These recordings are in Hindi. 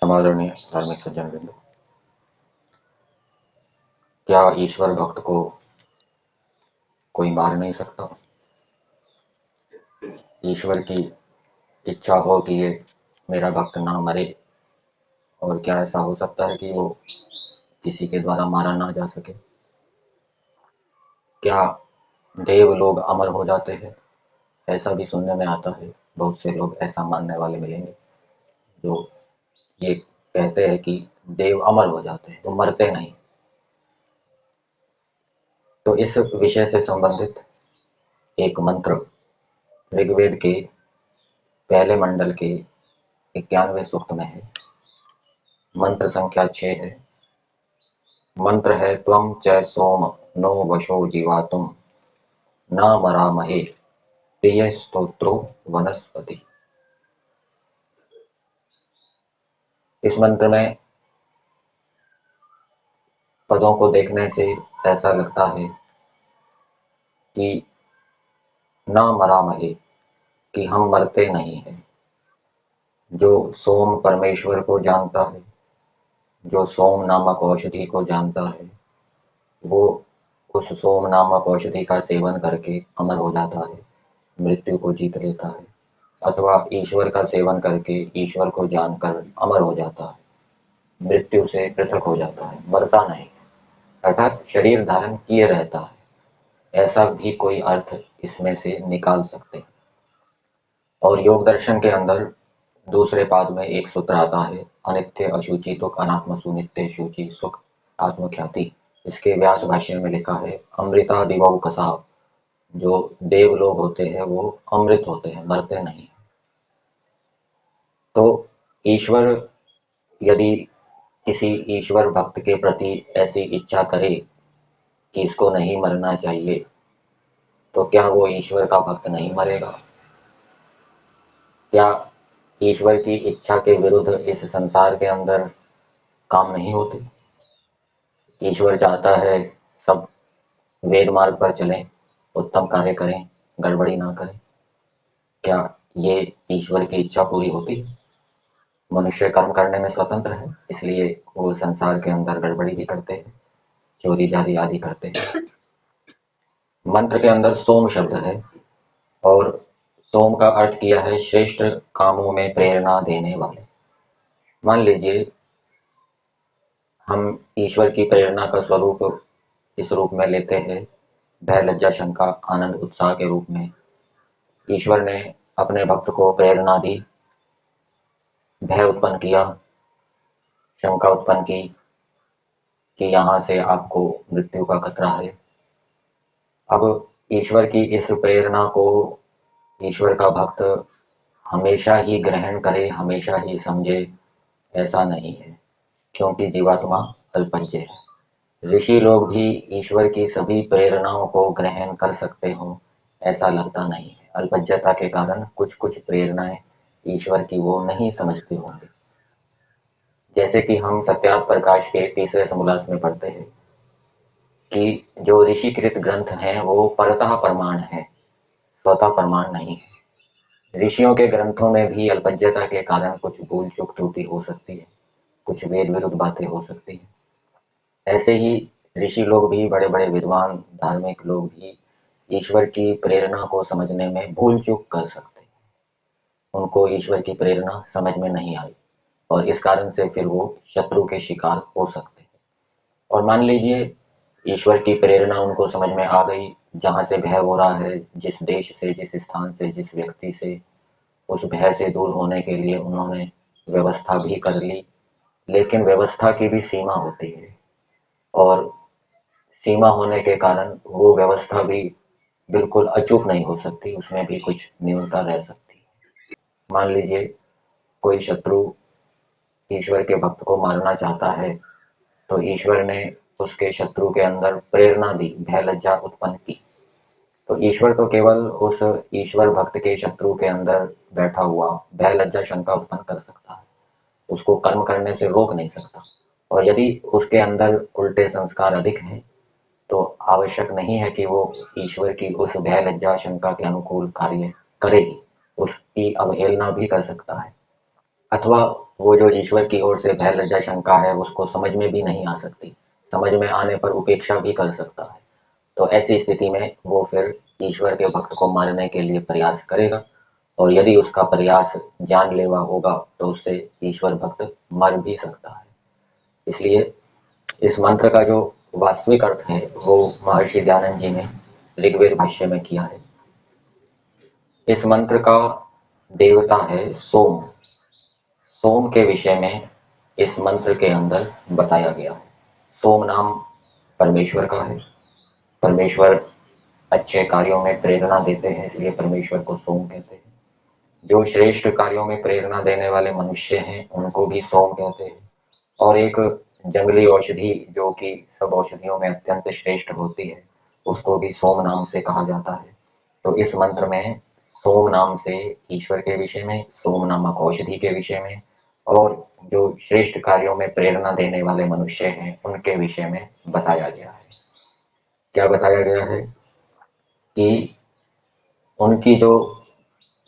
समादरणीय धार्मिक सज्जन बिंदु, क्या ईश्वर भक्त को कोई मार नहीं सकता? ईश्वर की इच्छा हो कि ये मेरा भक्त ना मरे, और क्या ऐसा हो सकता है कि वो किसी के द्वारा मारा ना जा सके? क्या देव लोग अमर हो जाते हैं? ऐसा भी सुनने में आता है। बहुत से लोग ऐसा मानने वाले मिलेंगे जो ये कहते हैं कि देव अमर हो जाते हैं, वो मरते नहीं। तो इस विषय से संबंधित एक मंत्र ऋग्वेद के पहले मंडल के 91वें सूक्त में है। मंत्र संख्या 6 है। मंत्र है त्वं च सोम नो वशो जीवातुम न मरामहे प्रिय स्तोत्रो वनस्पति। इस मंत्र में पदों को देखने से ऐसा लगता है कि न मरामहे, कि हम मरते नहीं हैं। जो सोम परमेश्वर को जानता है, जो सोम नामक औषधि को जानता है, वो उस सोम नामक औषधि का सेवन करके अमर हो जाता है, मृत्यु को जीत लेता है। अथवा ईश्वर का सेवन करके ईश्वर को जानकर अमर हो जाता है, मृत्यु से पृथक हो जाता है, मरता नहीं, अर्थात शरीर धारण किए रहता है। ऐसा भी कोई अर्थ इसमें से निकाल सकते हैं। और योग दर्शन के अंदर दूसरे पाद में एक सूत्र आता है, अनित्य अशुचि तुक अनात्म सुनित्य शुचि सुख आत्मख्याति। इसके व्यास भाष्य में लिखा है, अमृता दिवौ कसा, जो देव लोग होते हैं वो अमृत होते हैं, मरते नहीं। तो ईश्वर यदि किसी ईश्वर भक्त के प्रति ऐसी इच्छा करे कि इसको नहीं मरना चाहिए, तो क्या वो ईश्वर का भक्त नहीं मरेगा? क्या ईश्वर की इच्छा के विरुद्ध इस संसार के अंदर काम नहीं होते? ईश्वर चाहता है सब वेद मार्ग पर चलें, उत्तम कार्य करें, गड़बड़ी ना करें। क्या ये ईश्वर की इच्छा पूरी होती? मनुष्य कर्म करने में स्वतंत्र है, इसलिए वो संसार के अंदर गड़बड़ी भी करते हैं, चोरी जारी आदि करते हैं। मंत्र के अंदर सोम शब्द है, और सोम का अर्थ किया है श्रेष्ठ कामों में प्रेरणा देने वाले। मान लीजिए हम ईश्वर की प्रेरणा का स्वरूप इस रूप में लेते हैं, भय लज्जा शंका आनंद उत्साह के रूप में। ईश्वर ने अपने भक्त को प्रेरणा दी, भय उत्पन्न किया, शंका उत्पन्न की कि यहाँ से आपको मृत्यु का खतरा है। अब ईश्वर की इस प्रेरणा को ईश्वर का भक्त हमेशा ही ग्रहण करे, हमेशा ही समझे, ऐसा नहीं है, क्योंकि जीवात्मा अल्पज्य है। ऋषि लोग भी ईश्वर की सभी प्रेरणाओं को ग्रहण कर सकते हो, ऐसा लगता नहीं है। अल्पज्यता के कारण कुछ कुछ प्रेरणाएं ईश्वर की वो नहीं समझते होंगे। जैसे कि हम सत्यार्थ प्रकाश के तीसरे समोल्लास में पढ़ते हैं कि जो ऋषिकृत ग्रंथ हैं वो परतः प्रमाण है, स्वतः प्रमाण नहीं है। ऋषियों के ग्रंथों में भी अल्पज्यता के कारण कुछ भूल चूक त्रुटि हो सकती है, कुछ वेद विरुद्ध बातें हो सकती हैं। ऐसे ही ऋषि लोग भी, बड़े बड़े विद्वान धार्मिक लोग भी ईश्वर की प्रेरणा को समझने में भूल चूक कर सकते हैं। उनको ईश्वर की प्रेरणा समझ में नहीं आई, और इस कारण से फिर वो शत्रु के शिकार हो सकते हैं। और मान लीजिए ईश्वर की प्रेरणा उनको समझ में आ गई, जहाँ से भय हो रहा है, जिस देश से, जिस स्थान से, जिस व्यक्ति से, उस भय से दूर होने के लिए उन्होंने व्यवस्था भी कर ली। लेकिन व्यवस्था की भी सीमा होती है, और सीमा होने के कारण वो व्यवस्था भी बिल्कुल अचूक नहीं हो सकती, उसमें भी कुछ न्यूनता रह सकती है। मान लीजिए कोई शत्रु ईश्वर के भक्त को मारना चाहता है, तो ईश्वर ने उसके शत्रु के अंदर प्रेरणा दी, भय लज्जा उत्पन्न की। तो ईश्वर तो केवल उस ईश्वर भक्त के शत्रु के अंदर बैठा हुआ भय लज्जा शंका उत्पन्न कर सकता है, उसको कर्म करने से रोक नहीं सकता। और यदि उसके अंदर उल्टे संस्कार अधिक हैं, तो आवश्यक नहीं है कि वो ईश्वर की उस भय लज्जा शंका के अनुकूल कार्य करेगी, उसकी अवहेलना भी कर सकता है। अथवा वो जो ईश्वर की ओर से भय लज्जा शंका है उसको समझ में भी नहीं आ सकती, समझ में आने पर उपेक्षा भी कर सकता है। तो ऐसी स्थिति में वो फिर ईश्वर के भक्त को मारने के लिए प्रयास करेगा, और यदि उसका प्रयास जानलेवा होगा तो उससे ईश्वर भक्त मर भी सकता है। इसलिए इस मंत्र का जो वास्तविक अर्थ है वो महर्षि दयानंद जी ने ऋग्वेद भाष्य में किया है। इस मंत्र का देवता है सोम। सोम के विषय में इस मंत्र के अंदर बताया गया है। सोम नाम परमेश्वर का है। परमेश्वर अच्छे कार्यों में प्रेरणा देते हैं, इसलिए परमेश्वर को सोम कहते हैं। जो श्रेष्ठ कार्यों में प्रेरणा देने वाले मनुष्य हैं उनको भी सोम कहते हैं। और एक जंगली औषधि जो कि सब औषधियों में अत्यंत श्रेष्ठ होती है उसको भी सोम नाम से कहा जाता है। तो इस मंत्र में सोम नाम से ईश्वर के विषय में, सोम नामक औषधि के विषय में, और जो श्रेष्ठ कार्यों में प्रेरणा देने वाले मनुष्य हैं उनके विषय में बताया गया है। क्या बताया गया है कि उनकी जो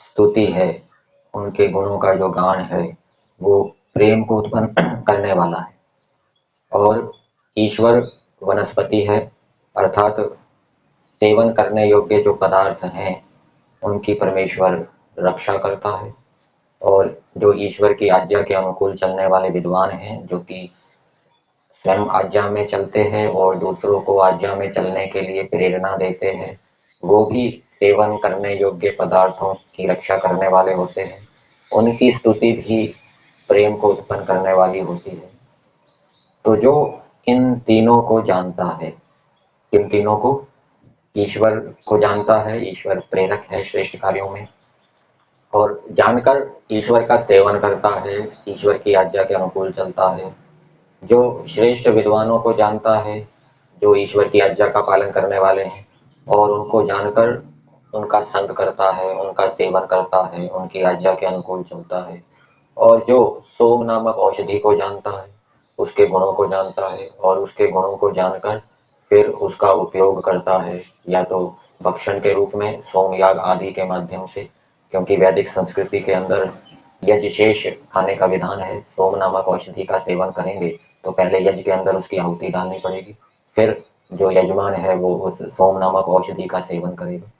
स्तुति है, उनके गुणों का जो गान है वो प्रेम को उत्पन्न करने वाला है। और ईश्वर वनस्पति है, अर्थात सेवन करने योग्य जो पदार्थ हैं उनकी परमेश्वर रक्षा करता है। और जो ईश्वर की आज्ञा के अनुकूल चलने वाले विद्वान हैं, जो कि स्वयं आज्ञा में चलते हैं और दूसरों को आज्ञा में चलने के लिए प्रेरणा देते हैं, वो भी सेवन करने योग्य पदार्थों की रक्षा करने वाले होते हैं। उनकी स्तुति भी प्रेम को उत्पन्न करने वाली होती है। तो जो इन तीनों को जानता है, किन तीनों को? ईश्वर को जानता है, ईश्वर प्रेरक है श्रेष्ठ कार्यों में, और जानकर ईश्वर का सेवन करता है, ईश्वर की आज्ञा के अनुकूल चलता है। जो श्रेष्ठ विद्वानों को जानता है, जो ईश्वर की आज्ञा का पालन करने वाले हैं, और उनको जानकर उनका संग करता है, उनका सेवन करता है, उनकी आज्ञा के अनुकूल चलता है। और जो सोम नामक औषधि को जानता है, उसके गुणों को जानता है, और उसके गुणों को जानकर फिर उसका उपयोग करता है, या तो भक्षण के रूप में सोम याग आदि के माध्यम से, क्योंकि वैदिक संस्कृति के अंदर यज्ञ शेष खाने का विधान है। सोम नामक औषधि का सेवन करेंगे तो पहले यज्ञ के अंदर उसकी आहुति डालनी पड़ेगी, फिर जो यजमान है वो उस सोम नामक औषधि का सेवन करेगा।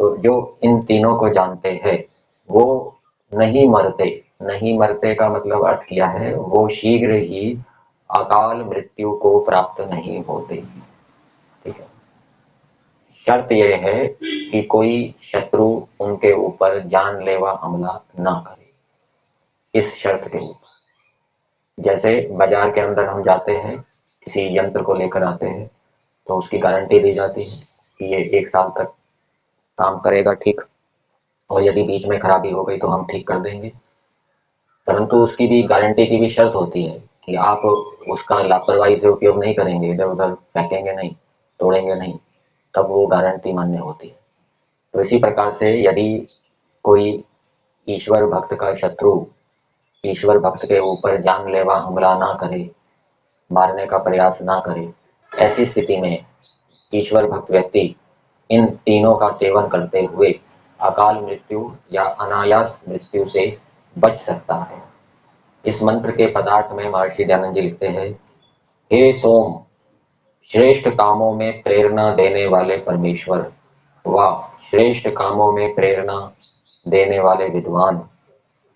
तो जो इन तीनों को जानते हैं वो नहीं मरते। नहीं मरते का मतलब अर्थ किया है, वो शीघ्र ही अकाल मृत्यु को प्राप्त नहीं होते। ठीक है। शर्त यह है कि कोई शत्रु उनके ऊपर जानलेवा हमला ना करे। इस शर्त के ऊपर, जैसे बाजार के अंदर हम जाते हैं, किसी यंत्र को लेकर आते हैं तो उसकी गारंटी दी जाती है कि ये 1 साल तक काम करेगा ठीक, और यदि बीच में खराबी हो गई तो हम ठीक कर देंगे। परंतु उसकी भी गारंटी की भी शर्त होती है कि आप उसका लापरवाही से उपयोग नहीं करेंगे, इधर उधर फेंकेंगे नहीं, तोड़ेंगे नहीं, तब वो गारंटी मान्य होती है। तो इसी प्रकार से यदि कोई ईश्वर भक्त का शत्रु ईश्वर भक्त के ऊपर जानलेवा हमला ना करे, मारने का प्रयास ना करे, ऐसी स्थिति में ईश्वर भक्त व्यक्ति इन तीनों का सेवन करते हुए अकाल मृत्यु या अनायास मृत्यु से बच सकता है। इस मंत्र के पदार्थ में महर्षि दयानंद जी लिखते हैं, हे सोम, श्रेष्ठ कामों में प्रेरणा देने वाले परमेश्वर, व श्रेष्ठ कामों में प्रेरणा देने वाले विद्वान।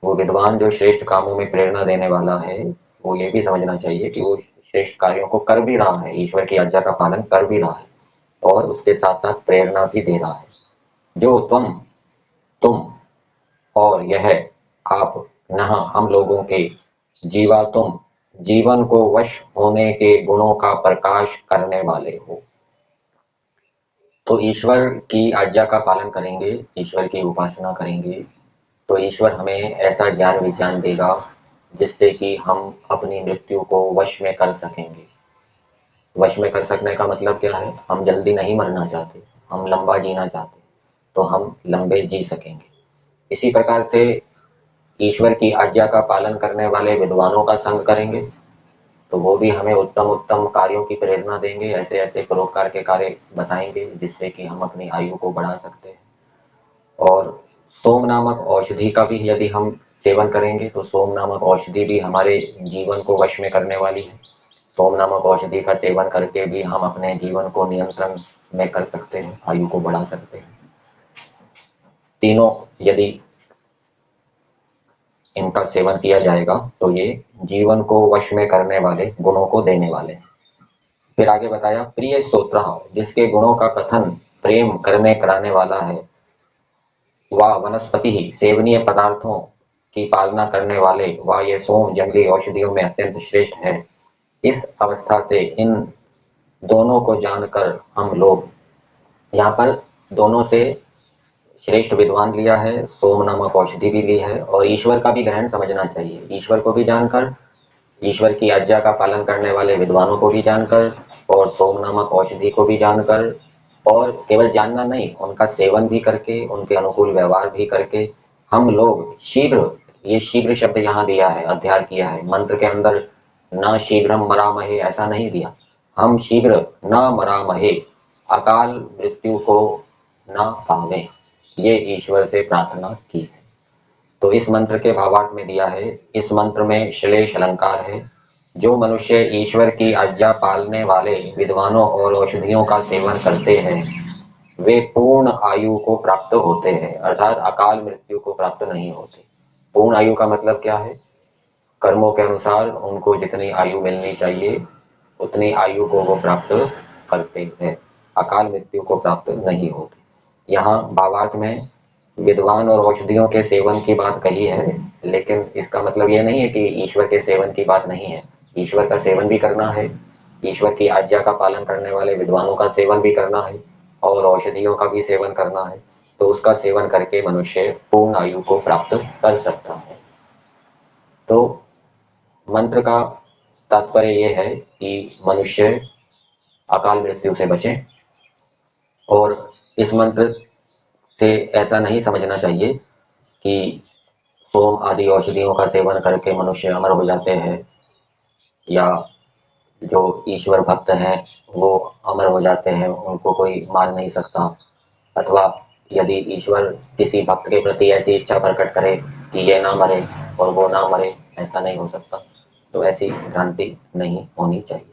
वो विद्वान जो श्रेष्ठ कामों में प्रेरणा देने वाला है, वो ये भी समझना चाहिए कि वो श्रेष्ठ कार्यों को कर भी रहा है, ईश्वर की आज्ञा का पालन कर भी रहा है, और उसके साथ साथ प्रेरणा भी दे रहा है। जो तुम और यह आप नहा हम लोगों के जीवा तुम जीवन को वश होने के गुणों का प्रकाश करने वाले हो। तो ईश्वर की आज्ञा का पालन करेंगे, ईश्वर की उपासना करेंगे, तो ईश्वर हमें ऐसा ज्ञान विज्ञान देगा जिससे कि हम अपनी मृत्यु को वश में कर सकेंगे। वश में कर सकने का मतलब क्या है? हम जल्दी नहीं मरना चाहते, हम लंबा जीना चाहते, तो हम लंबे जी सकेंगे। इसी प्रकार से ईश्वर की आज्ञा का पालन करने वाले विद्वानों का संग करेंगे तो वो भी हमें उत्तम उत्तम कार्यों की प्रेरणा देंगे, ऐसे ऐसे परोपकार के कार्य बताएंगे जिससे कि हम अपनी आयु को बढ़ा सकते हैं। और सोम नामक औषधि का भी यदि हम सेवन करेंगे तो सोम नामक औषधि भी हमारे जीवन को वश में करने वाली है। सोम नामक औषधि का सेवन करके भी हम अपने जीवन को नियंत्रण में कर सकते हैं, आयु को बढ़ा सकते हैं। तीनों यदि इनका सेवन किया जाएगा तो ये जीवन को वश में करने वाले गुणों को देने वाले हैं। फिर आगे बताया, प्रिय स्तोत्र, जिसके गुणों का कथन प्रेम करने कराने वाला है, वह वनस्पति सेवनीय पदार्थों की पालना करने वाले, वह ये सोम जंगली औषधियों में अत्यंत श्रेष्ठ है। इस अवस्था से इन दोनों को जानकर हम लोग, यहाँ पर दोनों से श्रेष्ठ विद्वान लिया है, सोम नामक औषधि भी ली है, और ईश्वर का भी ग्रहण समझना चाहिए। ईश्वर को भी जानकर, ईश्वर की आज्ञा का पालन करने वाले विद्वानों को भी जानकर, और सोम नामक औषधि को भी जानकर, और केवल जानना नहीं, उनका सेवन भी करके, उनके अनुकूल व्यवहार भी करके हम लोग शीघ्र, ये शीघ्र शब्द यहाँ दिया है, अध्याय किया है मंत्र के अंदर, न शीघ्रम मरामहे ऐसा नहीं दिया, हम शीघ्र न मरामहे, अकाल मृत्यु को न पावे, ये ईश्वर से प्रार्थना की है। तो इस मंत्र के भावार्थ में दिया है, इस मंत्र में श्लेष अलंकार है। जो मनुष्य ईश्वर की आज्ञा पालने वाले विद्वानों और औषधियों का सेवन करते हैं, वे पूर्ण आयु को प्राप्त होते हैं, अर्थात अकाल मृत्यु को प्राप्त नहीं होते। पूर्ण आयु का मतलब क्या है? कर्मों के अनुसार उनको जितनी आयु मिलनी चाहिए उतनी आयु को वो प्राप्त करते हैं, अकाल मृत्यु को प्राप्त नहीं होते। यहाँ भावार्थ में विद्वान और औषधियों के सेवन की बात कही है, लेकिन इसका मतलब ये नहीं है कि ईश्वर के सेवन की बात नहीं है। ईश्वर का सेवन भी करना है, ईश्वर की आज्ञा का पालन करने वाले विद्वानों का सेवन भी करना है, और औषधियों का भी सेवन करना है। तो उसका सेवन करके मनुष्य पूर्ण आयु को प्राप्त कर सकता है। तो मंत्र का तात्पर्य यह है कि मनुष्य अकाल मृत्यु से बचे, और इस मंत्र से ऐसा नहीं समझना चाहिए कि सोम आदि औषधियों का सेवन करके मनुष्य अमर हो जाते हैं, या जो ईश्वर भक्त हैं वो अमर हो जाते हैं, उनको कोई मार नहीं सकता, अथवा यदि ईश्वर किसी भक्त के प्रति ऐसी इच्छा प्रकट करे कि ये ना मरे और वो ना मरे, ऐसा नहीं हो सकता। तो ऐसी भ्रांति नहीं होनी चाहिए।